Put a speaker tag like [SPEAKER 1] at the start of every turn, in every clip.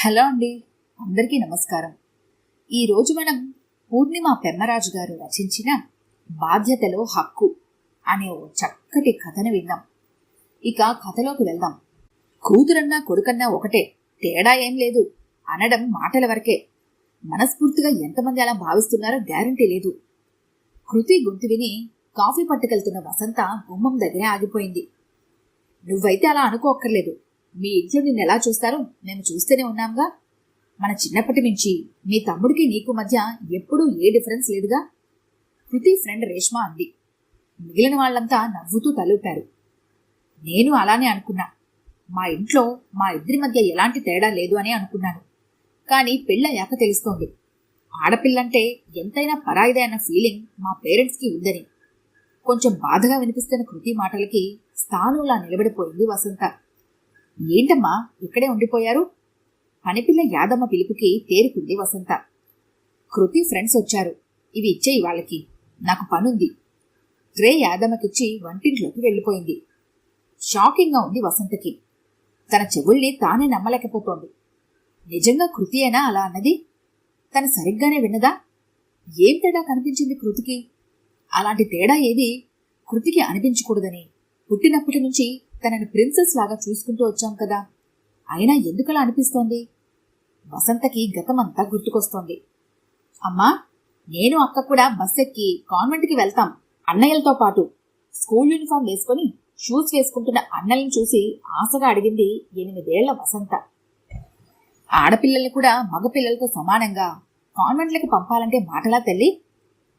[SPEAKER 1] Hello అండి, అందరికీ నమస్కారం. ఈరోజు మనం పూర్ణిమ పెమ్మరాజు గారు రచించిన బాధ్యతలో హక్కు అనే ఓ చక్కటి కథను విందాం. ఇక కథలోకి వెళ్దాం. కూతురన్నా కొడుకన్నా ఒకటే, తేడా ఏం లేదు అనడం మాటల వరకే. మనస్ఫూర్తిగా ఎంతమంది అలా భావిస్తున్నారో గ్యారంటీ లేదు. కృతి గొంతు విని కాఫీ పట్టుకెళ్తున్న వసంత గుమ్మం దగ్గరే ఆగిపోయింది. నువ్వైతే అలా అనుకోక్కర్లేదు. మీ ఇంట్లో నిన్నెలా చూస్తారో మేము చూస్తూనే ఉన్నాంగా. మన చిన్నప్పటి నుంచి మీ తమ్ముడికి నీకు మధ్య ఎప్పుడూ ఏ డిఫరెన్స్ లేదుగా. కృతి ఫ్రెండ్ రేష్మ అంది. మిగిలిన వాళ్ళంతా నవ్వుతూ తలూపారు. నేను అలానే అనుకున్నా. మా ఇంట్లో మా ఇద్దరి మధ్య ఎలాంటి తేడా లేదు అని అనుకున్నాను. కానీ పెళ్ళయ్యాక తెలుస్తోంది, ఆడపిల్లంటే ఎంతైనా పరాయిదే అన్న ఫీలింగ్ మా పేరెంట్స్కి ఉందని. కొంచెం బాధగా వినిపిస్తున్న కృతి మాటలకి స్థానంలా నిలబడిపోయింది వసంత. ఏంటమ్మా ఇక్కడే ఉండిపోయారు? పనిపిల్ల యాదమ్మ పిలుపుకి తేరుకుంది వసంత. కృతి ఫ్రెండ్స్ వచ్చారు, ఇవి ఇచ్చేయి వాళ్ళకి, నాకు పనుంది. ట్రే యాదమ్మకిచ్చి వంటింట్లోకి వెళ్ళిపోయింది. షాకింగ్గా ఉంది వసంతకి. తన చెవుల్ని తానే నమ్మలేకపోతోంది. నిజంగా కృతి అయినా అలా అన్నది? తను సరిగ్గానే విన్నదా? ఏం తేడా కనిపించింది కృతికి? అలాంటి తేడా ఏది కృతికి అనిపించకూడదని పుట్టినప్పటి నుంచి తనని ప్రిన్సెస్ లాగా చూసుకుంటూ వచ్చాం కదా. అయినా ఎందుకలా అనిపిస్తోంది? వసంతకి గతమంతా గుర్తుకొస్తోంది. అమ్మా, నేను అక్క కూడా బస్ ఎక్కి కాన్వెంట్కి వెళ్తాం అన్నయ్యలతో పాటు. స్కూల్ యూనిఫామ్ వేసుకుని షూస్ వేసుకుంటున్న అన్నల్ని చూసి ఆశగా అడిగింది 8 ఏళ్ల వసంత. ఆడపిల్లల్ని కూడా మగపిల్లలతో సమానంగా కాన్వెంట్లకి పంపాలంటే మాటలా తల్లి?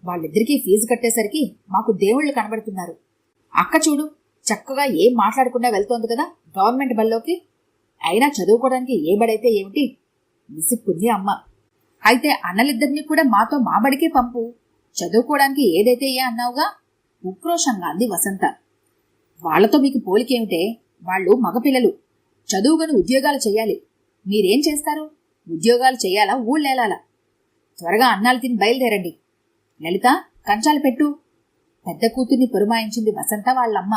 [SPEAKER 1] వాళ్ళిద్దరికీ ఫీజు కట్టేసరికి మాకు దేవుళ్ళు కనబడుతున్నారు. అక్క చూడు, చక్కగా ఏం మాట్లాడకుండా వెళ్తోంది కదా గవర్నమెంట్ బల్లోకి. అయినా చదువుకోవడానికి ఏ బడైతే ఏమిటి? విసుక్కుంది అమ్మ. అయితే అన్నలిద్దరినీ కూడా మాతో మా బడికే పంపు, చదువుకోవడానికి ఏదైతే ఏ అన్నావుగా, ఉక్రోషంగా అంది వసంత. వాళ్లతో మీకు పోలికేమిటే? వాళ్ళు మగపిల్లలు, చదువుకొని ఉద్యోగాలు చెయ్యాలి. మీరేం చేస్తారు? ఉద్యోగాలు చెయ్యాలా, ఊళ్ళేలాలా? త్వరగా అన్నాలు తిని బయలుదేరండి. లలిత, కంచాలు పెట్టు. పెద్ద కూతుర్ని పురమాయించింది వసంత వాళ్ళమ్మ.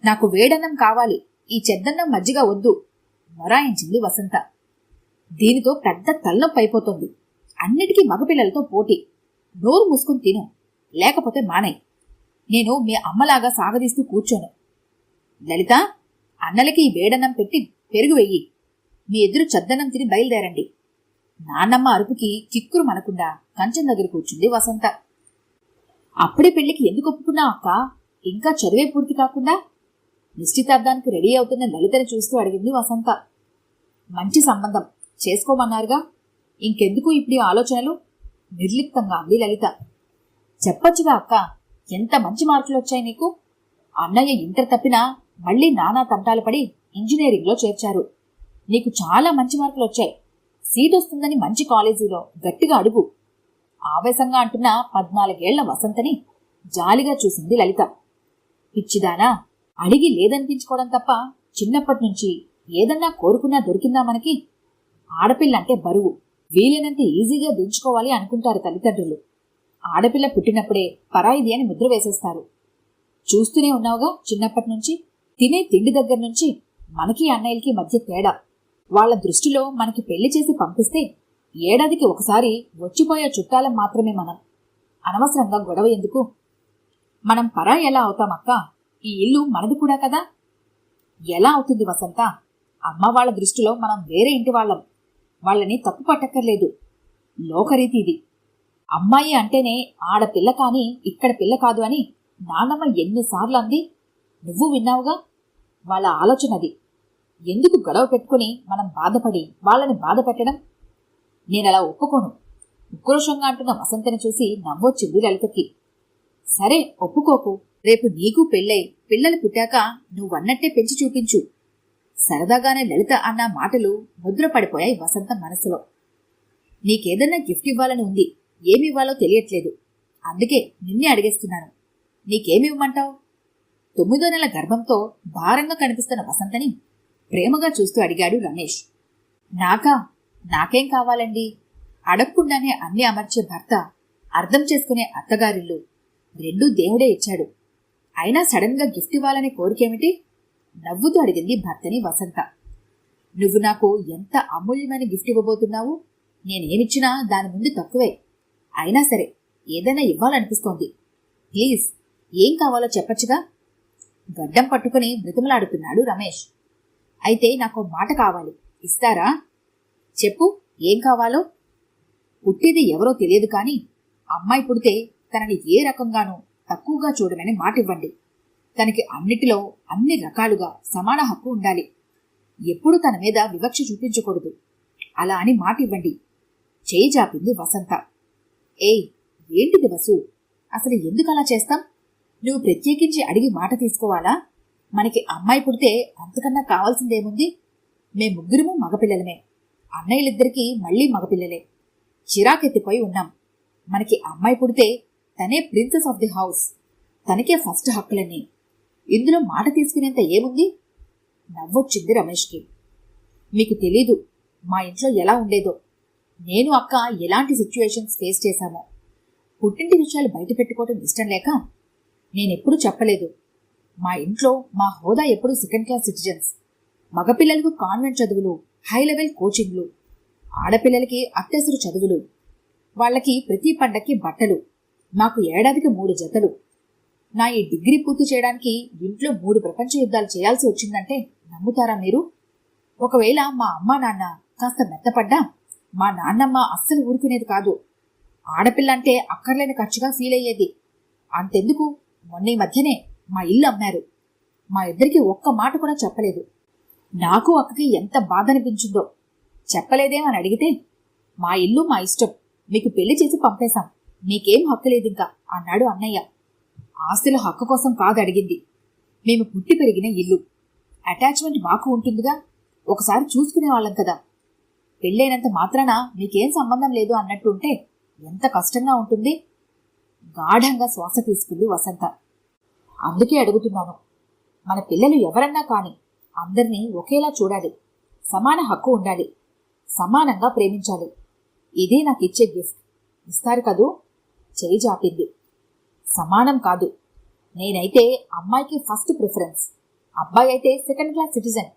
[SPEAKER 1] నాకు వేడన్నం కావాలి, ఈ చెద్దన్నం మజ్జిగ వద్దు మొరాయించింది వసంత. దీనితో పెద్ద తలనొప్పి అయిపోతుంది. అన్నిటికీ మగపిల్లలతో పోటీ. నోరు మూసుకుని తిను, లేకపోతే మానే. నేను మీ అమ్మలాగా సాగదీస్తూ కూర్చోను. లలిత, అన్నలకి వేడన్నం పెట్టి పెరుగు వెయ్యి. మీ ఎదురు చద్దన్నం తిని బయలుదేరండి. నాన్నమ్మ అరుపుకి కిక్కురు మనకుండా కంచం దగ్గర కూర్చుంది వసంత. అప్పుడే పెళ్లికి ఎందుకు ఒప్పుకున్నా అక్క? ఇంకా చదివే పూర్తి కాకుండా? నిశ్చితార్థానికి రెడీ అవుతున్న లలితని చూస్తూ అడిగింది వసంత. మంచి సంబంధం చేసుకోమన్నారుగా, ఇంకెందుకు ఇప్పుడు ఆలోచనలు? నిర్లిప్తంగా అంది లలిత. చెప్పొచ్చుగా అక్క, ఎంత మంచి మార్కులు వచ్చాయి నీకు. అన్నయ్య ఇంటర్ తప్పినా మళ్లీ నానా తంటాలు పడి ఇంజనీరింగ్లో చేర్చారు. నీకు చాలా మంచి మార్కులు వచ్చాయి. సీట్ వస్తుందని మంచి కాలేజీలో గట్టిగా అడుగు. ఆవేశంగా అంటున్న 14 ఏళ్ల వసంతని జాలిగా చూసింది లలిత. పిచ్చిదానా, అడిగి లేదనిపించుకోవడం తప్ప చిన్నప్పటి నుంచి ఏదన్నా కోరుకున్నా దొరికిందా మనకి? ఆడపిల్లంటే బరువు, వీలైనంత ఈజీగా దించుకోవాలి అనుకుంటారు తల్లిదండ్రులు. ఆడపిల్ల పుట్టినప్పుడే పరాయిది అని ముద్ర వేసేస్తారు. చూస్తూనే ఉన్నావుగా చిన్నప్పటి నుంచి. తినే తిండి దగ్గర నుంచి మనకి అన్నయ్యలకి మధ్య తేడా. వాళ్ల దృష్టిలో మనకి పెళ్లి చేసి పంపిస్తే ఏడాదికి ఒకసారి వచ్చిపోయే చుట్టాలం మాత్రమే మనం. అనవసరంగా గొడవ ఎందుకు? మనం పరాయి ఎలా అవుతామక్క? ఈ ఇల్లు మనది కూడా కదా. ఎలా అవుతుంది వసంత? అమ్మ వాళ్ళ దృష్టిలో మనం వేరే ఇంటి వాళ్ళం. వాళ్ళని తప్పు పట్టక్కర్లేదు. లోకరీతి ఇది. అమ్మాయి అంటేనే ఆడపిల్ల కాని ఇక్కడ పిల్ల కాదు అని నాన్నమ్మ ఎన్నిసార్లు అంది? నువ్వు విన్నావుగా. వాళ్ళ ఆలోచనది. ఎందుకు గొడవ పెట్టుకుని మనం బాధపడి వాళ్ళని బాధ పెట్టడం? నేనలా ఒప్పుకోను. ఉక్రోషంగా అంటున్న వసంతని చూసి నవ్వొచ్చింది లలితకి. సరే, ఒప్పుకోకు. రేపు నీకు పెళ్ళై పిల్లలు పుట్టాక నువ్వన్నట్టే పెంచి చూపించు. సరదాగానే లలిత అన్న మాటలు ముద్ర పడిపోయాయి వసంత మనసులో. నీకేదన్నా గిఫ్ట్ ఇవ్వాలని ఉంది, ఏమివ్వాలో తెలియట్లేదు. అందుకే నిన్నే అడిగేస్తున్నాను. నీకేమివ్వమంటావు? 9వ నెల గర్భంతో భారంగా కనిపిస్తున్న వసంతని ప్రేమగా చూస్తూ అడిగాడు రమేష్. నాకేం కావాలండి? అడగకుండానే అన్నీ అమర్చే భర్త, అర్థం చేసుకునే అత్తగారిల్లు రెండూ దేవుడే ఇచ్చాడు. అయినా సడన్ గా గిఫ్ట్ ఇవ్వాలనే కోరికేమిటి? నవ్వుతూ అడిగింది భర్తని వసంత. నువ్వు నాకు ఎంత అమూల్యమైన గిఫ్ట్ ఇవ్వబోతున్నావు? నేనేమిచ్చినా దాని ముందు తక్కువే. అయినా సరే ఏదైనా ఇవ్వాలనిపిస్తోంది. ప్లీజ్, ఏం కావాలో చెప్పచ్చుగా? గడ్డం పట్టుకుని బ్రతిమలాడుతున్నాడు రమేష్. అయితే నాకు మాట కావాలి, ఇస్తారా? చెప్పు, ఏం కావాలో? పుట్టేది ఎవరో తెలియదు కానీ అమ్మాయి పుడితే తనని ఏ రకంగానూ తక్కువగా చూడమని మాటివ్వండి. తనకి అన్నిటిలో అన్ని రకాలుగా సమాన హక్కు ఉండాలి. ఎప్పుడూ తన మీద వివక్ష చూపించకూడదు. అలా అని మాటివ్వండి. చేయి జాపింది వసంత. ఏయ్, ఏంటిది వసు? అసలు ఎందుకలా చేస్తాం? నువ్వు ప్రత్యేకించి అడిగి మాట తీసుకోవాలా? మనకి అమ్మాయి పుడితే అంతకన్నా కావాల్సిందేముంది? ముగ్గురము మగపిల్లలమే. అన్నయ్యలిద్దరికీ మళ్లీ మగపిల్లలే. చిరాకెత్తిపోయి ఉన్నాం. మనకి అమ్మాయి పుడితే తనే ప్రిన్సెస్ ఆఫ్ ది హౌస్. తనకే ఫస్ట్ హక్కులన్నీ. ఇందులో మాట తీసుకునేంత ఏముంది? నవ్వొచ్చింది రమేష్కి. మీకు తెలీదు మా ఇంట్లో ఎలా ఉండేదో. నేను అక్క ఎలాంటి సిచ్యువేషన్స్ ఫేస్ చేశామో. పుట్టింటి విషయాలు బయట పెట్టుకోవటం ఇష్టం లేక నేనెప్పుడూ చెప్పలేదు. మా ఇంట్లో మా హోదా ఎప్పుడూ సెకండ్ క్లాస్ సిటిజన్స్. మగపిల్లలకు కాన్వెంట్ చదువులు, హై లెవెల్ కోచింగ్లు, ఆడపిల్లలకి అత్యవసర చదువులు. వాళ్ళకి ప్రతి పండక్కి బట్టలు, మాకు ఏడాదికి 3 జతలు. నా ఈ డిగ్రీ పూర్తి చేయడానికి ఇంట్లో 3 ప్రపంచ యుద్ధాలు చేయాల్సి వచ్చిందంటే నమ్ముతారా మీరు? ఒకవేళ మా అమ్మా నాన్న కాస్త మెత్తపడ్డా మా నాన్నమ్మ అస్సలు ఊరుకునేది కాదు. ఆడపిల్ల అంటే అక్కర్లేని ఖర్చుగా ఫీల్ అయ్యేది. అంతెందుకు, మొన్న ఈ మధ్యనే మా ఇల్లు అమ్మారు. మా ఇద్దరికి ఒక్క మాట కూడా చెప్పలేదు. నాకు అక్కకి ఎంత బాధ అనిపించిందో. చెప్పలేదేమని అడిగితే, మా ఇల్లు మా ఇష్టం, మీకు పెళ్లి చేసి పంపేశాం, మీకేం హక్కు లేదింకా అన్నాడు అన్నయ్య. ఆస్తుల హక్కు కోసం కాదు అడిగింది. మేము పుట్టి పెరిగిన ఇల్లు, అటాచ్మెంట్ మాకు ఉంటుందిగా. ఒకసారి చూసుకునేవాళ్ళం కదా. పెళ్ళైనంత మాత్రాన మీకేం సంబంధం లేదు అన్నట్టు ఉంటే ఎంత కష్టంగా ఉంటుంది. గాఢంగా శ్వాస తీసుకుంది వసంత. అందుకే అడుగుతున్నాను. మన పిల్లలు ఎవరన్నా కాని అందరినీ ఒకేలా చూడాలి. సమాన హక్కు ఉండాలి. సమానంగా ప్రేమించాలి. ఇదే నాకిచ్చే గిఫ్ట్. ఇస్తారు కదూ? చేయి జాపింది. సమానం కాదు. నేనైతే అమ్మాయికి ఫస్ట్ ప్రిఫరెన్స్, అబ్బాయి అయితే సెకండ్ క్లాస్ సిటిజన్.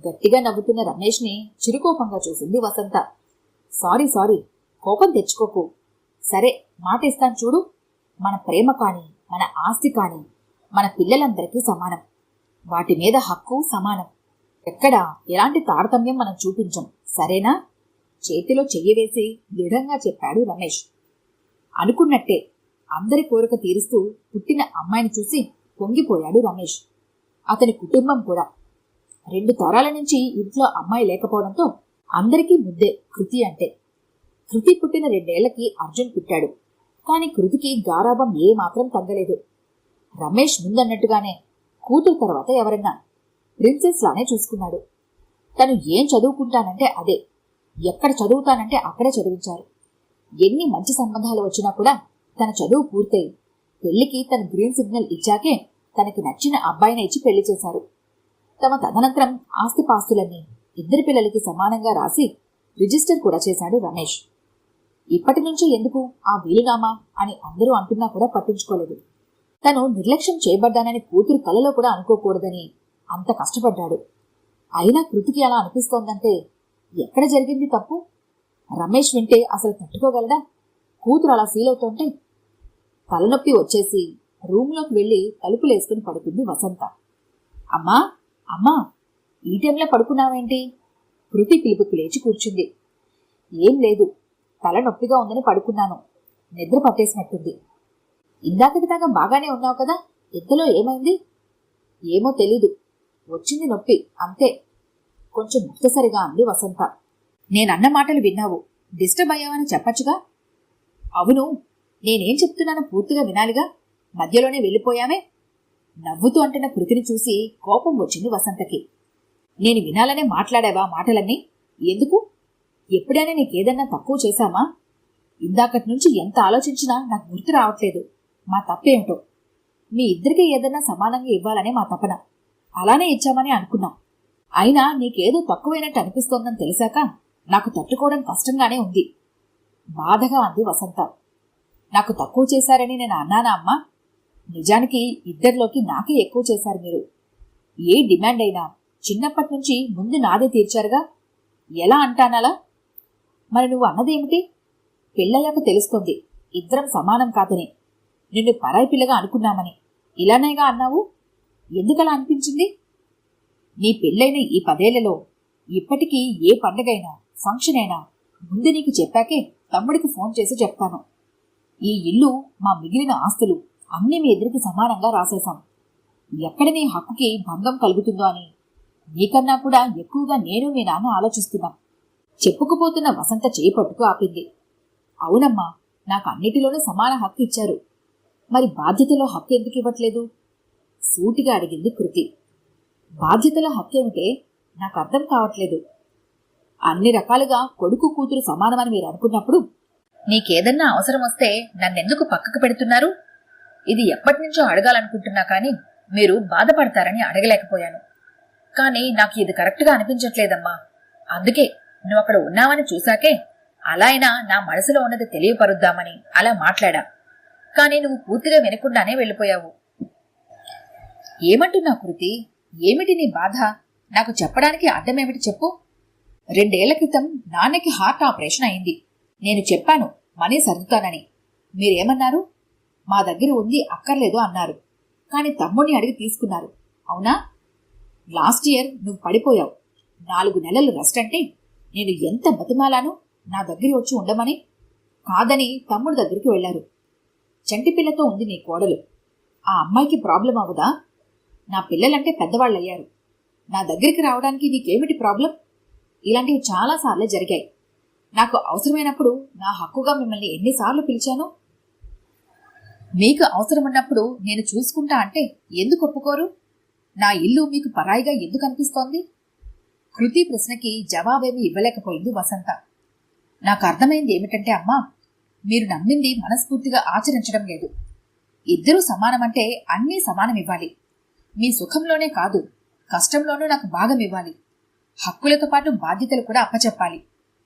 [SPEAKER 1] గట్టిగా నవ్వుతున్న రమేష్ని చిరుకోపంగా చూసింది వసంత. సారీ, కోపం తెచ్చుకోకు. సరే, మాట ఇస్తాను చూడు. మన ప్రేమ కాని, మన ఆస్తి కాని మన పిల్లలందరికీ సమానం. వాటి మీద హక్కు సమానం. ఎక్కడా ఎలాంటి తారతమ్యం మనం చూపించం, సరేనా? చేతిలో చెయ్యి వేసి దృఢంగా చెప్పాడు రమేష్. అనుకున్నట్టే అందరి కోరిక తీరుస్తూ పుట్టిన అమ్మాయిని చూసి పొంగిపోయాడు రమేష్. అతని కుటుంబం కూడా. 2 తరాల నుంచి ఇంట్లో అమ్మాయి లేకపోవడంతో అందరికీ ముద్దే కృతి అంటే. కృతి పుట్టిన 2 ఏళ్లకి అర్జున్ పుట్టాడు. కాని కృతికి గారాబం ఏమాత్రం తగ్గలేదు. రమేష్ ముందన్నట్టుగానే కూతురు తర్వాత ఎవరన్నా ప్రిన్సెస్ లానే చూసుకున్నాడు. తను ఏం చదువుకుంటానంటే అదే, ఎక్కడ చదువుతానంటే అక్కడే చదివించారు. ఎన్ని మంచి సంబంధాలు వచ్చినా కూడా తన చదువు పూర్తయి పెళ్లికి తన గ్రీన్ సిగ్నల్ ఇచ్చాకే తనకి నచ్చిన అబ్బాయిని ఇచ్చి పెళ్లి చేశారు. తమ తదనంతరం ఆస్తిపాస్తులన్నీ ఇద్దరి పిల్లలకి సమానంగా రాసి రిజిస్టర్ కూడా చేశాడు రమేష్. ఇప్పటి నుంచి ఎందుకు ఆ వీలునామా అని అందరూ అంటున్నా కూడా పట్టించుకోలేదు. తను నిర్లక్ష్యం చేయబడ్డానని కూతురు కలలో కూడా అనుకోకూడదని అంత కష్టపడ్డాడు. అయినా కృతికి అలా అనిపిస్తోందంటే ఎక్కడ జరిగింది తప్పు? రమేష్ వింటే అసలు తట్టుకోగలడా? కూతురు అలా ఫీల్ అవుతుంటే తలనొప్పి వచ్చేసి రూంలోకి వెళ్లి తలుపులేసుకుని పడుకుంది వసంత. అమ్మా అమ్మా, ఈ టైంలో పడుకున్నావేంటి? కృతి పిలుపుకి లేచి కూర్చుంది. ఏం లేదు, తలనొప్పిగా ఉందని పడుకున్నాను. నిద్ర పట్టేసినట్టుంది. ఇందాకటి దాకా బాగానే ఉన్నావు కదా, ఇంతలో ఏమైంది? ఏమో తెలీదు, వచ్చింది నొప్పి అంతే, కొంచెం ముక్తసరిగా అంది వసంత. నేనన్న మాటలు విన్నావు, డిస్టర్బ్ అయ్యావని చెప్పచ్చుగా. అవును, నేనేం చెప్తున్నానో పూర్తిగా వినాలిగా, మధ్యలోనే వెళ్ళిపోయామే. నవ్వుతూ అంటున్న కృతిని చూసి కోపం వచ్చింది వసంతకి. నేను వినాలనే మాట్లాడావా మాటలన్నీ? ఎందుకు? ఎప్పుడైనా నీకేదన్నా తక్కువ చేశామా? ఇందాకటి నుంచి ఎంత ఆలోచించినా నాకు గుర్తు రావట్లేదు మా తప్పేమిటో. మీ ఇద్దరికీ ఏదన్నా సమానంగా ఇవ్వాలనే మా తపన. అలానే ఇచ్చామని అనుకున్నాం. అయినా నీకేదో తక్కువైనట్టు అనిపిస్తోందని తెలిసాక నాకు తట్టుకోవడం కష్టంగానే ఉంది, బాధగా అంది వసంత. నాకు తక్కువ చేశారని నేను అన్నానా అమ్మా? నిజానికి ఇద్దరిలోకి నాకే ఎక్కువ చేశారు మీరు. ఏ డిమాండ్ అయినా చిన్నప్పటి నుంచి ముందు నాదే తీర్చారుగా, ఎలా అంటానలా? మరి నువ్వు అన్నదేమిటి? పెళ్ళయ్యాక తెలుస్తుంది ఇద్దరం సమానం కాదని, నిన్ను పరాయి పిల్లగా అనుకున్నామని. ఇలానేగా అన్నావు? ఎందుకలా అనిపించింది? నీ పెళ్ళైన ఈ 10 ఏళ్లలో ఇప్పటికీ ఏ పండగైనా ఫంక్షన్ అయినా ముందు నీకు చెప్పాకే తమ్ముడికి ఫోన్ చేసి చెప్తాను. ఈ ఇల్లు, మా మిగిలిన ఆస్తులు అన్నీ మీ ఎదురికి సమానంగా రాసేశాం. ఎక్కడ నీ హక్కుకి భంగం కలుగుతుందో అని నీకన్నా కూడా ఎక్కువగా నేను మీ నాన్న ఆలోచిస్తున్నాం. చెప్పుకుపోతున్న వసంత చేయి పట్టుకు ఆపింది. అవునమ్మా, నాకు అన్నిటిలోనూ సమాన హక్కు ఇచ్చారు. మరి బాధ్యతలో హక్కు ఎందుకు ఇవ్వట్లేదు? సూటిగా అడిగింది కృతి. బాధ్యతలో హక్కేమిటే? నాకు అర్థం కావట్లేదు. అన్ని రకాలుగా కొడుకు కూతురు సమానమని మీరు అనుకున్నప్పుడు నీకేదన్నా అవసరం వస్తే నన్నెందుకు పక్కకు పెడుతున్నారు? ఇది ఎప్పటినుంచో అడగాలనుకుంటున్నా కానీ మీరు బాధపడతారని అడగలేకపోయాను. కానీ నాకు ఇది కరెక్ట్గా అనిపించట్లేదమ్మా. అందుకే నువ్వు అక్కడ ఉన్నావని చూశాకే అలా అయినా నా మనసులో ఉన్నది తెలియపరుద్దామని అలా మాట్లాడా. కానీ నువ్వు పూర్తిగా వినకుండానే వెళ్ళిపోయావు. ఏమంటున్నా కృతి? ఏమిటి నీ బాధ? నాకు చెప్పడానికి అడ్డమేమిటి చెప్పు. 2 ఏళ్ల క్రితం నాన్నకి హార్ట్ ఆపరేషన్ అయింది. నేను చెప్పాను మనీ సర్దుతానని. మీరేమన్నారు? మా దగ్గర ఉంది, అక్కర్లేదు అన్నారు. కానీ తమ్ముడిని అడిగి తీసుకున్నారు, అవునా? లాస్ట్ ఇయర్ నువ్వు పడిపోయావు. 4 నెలలు రెస్ట్ అంటే నేను ఎంత బతిమాలాను నా దగ్గర వచ్చి ఉండమని. కాదని తమ్ముడి దగ్గరికి వెళ్లారు. చంటి పిల్లతో ఉంది నీ కోడలు. ఆ అమ్మాయికి ప్రాబ్లం అవ్వదా? నా పిల్లలంటే పెద్దవాళ్ళయ్యారు. నా దగ్గరికి రావడానికి నీకేమిటి ప్రాబ్లం? ఇలాంటివి చాలాసార్లు జరిగాయి. నాకు అవసరమైనప్పుడు నా హక్కుగా మిమ్మల్ని ఎన్నిసార్లు పిలిచాను? మీకు అవసరమున్నప్పుడు నేను చూసుకుంటా అంటే ఎందుకు ఒప్పుకోరు? నా ఇల్లు మీకు పరాయిగా ఎందుకు అనిపిస్తోంది? కృతి ప్రశ్నకి జవాబేమీ ఇవ్వలేకపోయింది వసంత. నాకు అర్థమైంది ఏమిటంటే అమ్మా, మీరు నమ్మింది మనస్ఫూర్తిగా ఆచరించడం లేదు. ఇద్దరూ సమానమంటే అన్నీ సమానం ఇవ్వాలి. మీ సుఖంలోనే కాదు, కష్టంలోనూ నాకు భాగం ఇవ్వాలి. హక్కులతో పాటు బాధ్యతలు కూడా అప్పచెప్పాలి.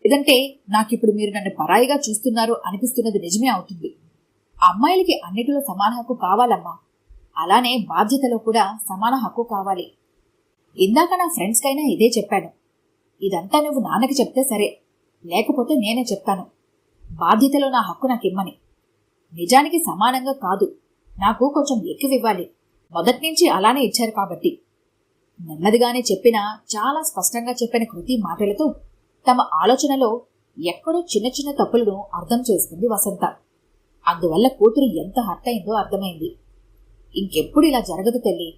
[SPEAKER 1] లేదంటే నాకిప్పుడు మీరు నన్ను పరాయిగా చూస్తున్నారు అనిపిస్తున్నది నిజమే అవుతుంది. అమ్మాయిలకి అన్నిటిలో సమాన హక్కు కావాలమ్మా. అలానే బాధ్యతలో కూడా సమాన హక్కు కావాలి. ఇందాక నా ఫ్రెండ్స్కైనా ఇదే చెప్పాను. ఇదంతా నువ్వు నాన్నకి చెప్తే సరే, లేకపోతే నేనే చెప్తాను. బాధ్యతలో నా హక్కు నాకిమ్మని. నిజానికి సమానంగా కాదు, నాకు కొంచెం ఎక్కువ ఇవ్వాలి. మొదట్నుంచి అలానే ఇచ్చారు కాబట్టి. నెమ్మదిగానే చెప్పినా చాలా స్పష్టంగా చెప్పిన కృతి మాటలతో తమ ఆలోచనలో ఎక్కడో చిన్న చిన్న తప్పులను అర్థం చేసుకుంది వసంత. అందువల్ల కూతురు ఎంత హర్ట్ అయిందో అర్థమైంది. ఇంకెప్పుడు ఇలా జరగదు తల్లి.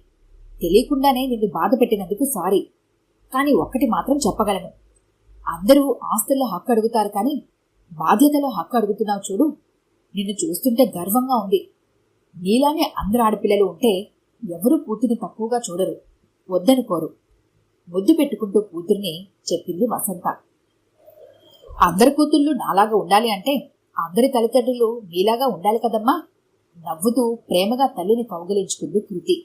[SPEAKER 1] తెలియకుండానే నిన్ను బాధ పెట్టినందుకు సారీ. కానీ ఒక్కటి మాత్రం చెప్పగలను. అందరూ ఆస్తుల్లో హక్కు అడుగుతారు, కానీ బాధ్యతలో హక్కు అడుగుతున్నావు చూడు. నిన్ను చూస్తుంటే గర్వంగా ఉంది. నీలానే అందరు ఆడపిల్లలు ఉంటే ఎవరూ కూతురిని తక్కువగా చూడరు, వద్దనుకోరు. ముద్దు పెట్టుకుంటూ కూతుర్ని చెప్పింది వసంత. అందరి కూతుళ్ళు నాలాగా ఉండాలి అంటే అందరి తల్లిదండ్రులు నీలాగా ఉండాలి కదమ్మా. నవ్వుతూ ప్రేమగా తల్లిని కౌగిలించుకుంది కృతి.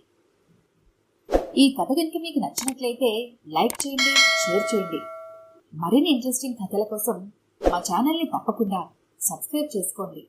[SPEAKER 1] ఈ కథ కనుక మీకు నచ్చినట్లయితే లైక్ చేయండి, షేర్ చేయండి. మరిన్ని ఇంట్రెస్టింగ్ కథల కోసం మా ఛానల్ని తప్పకుండా సబ్స్క్రైబ్ చేసుకోండి.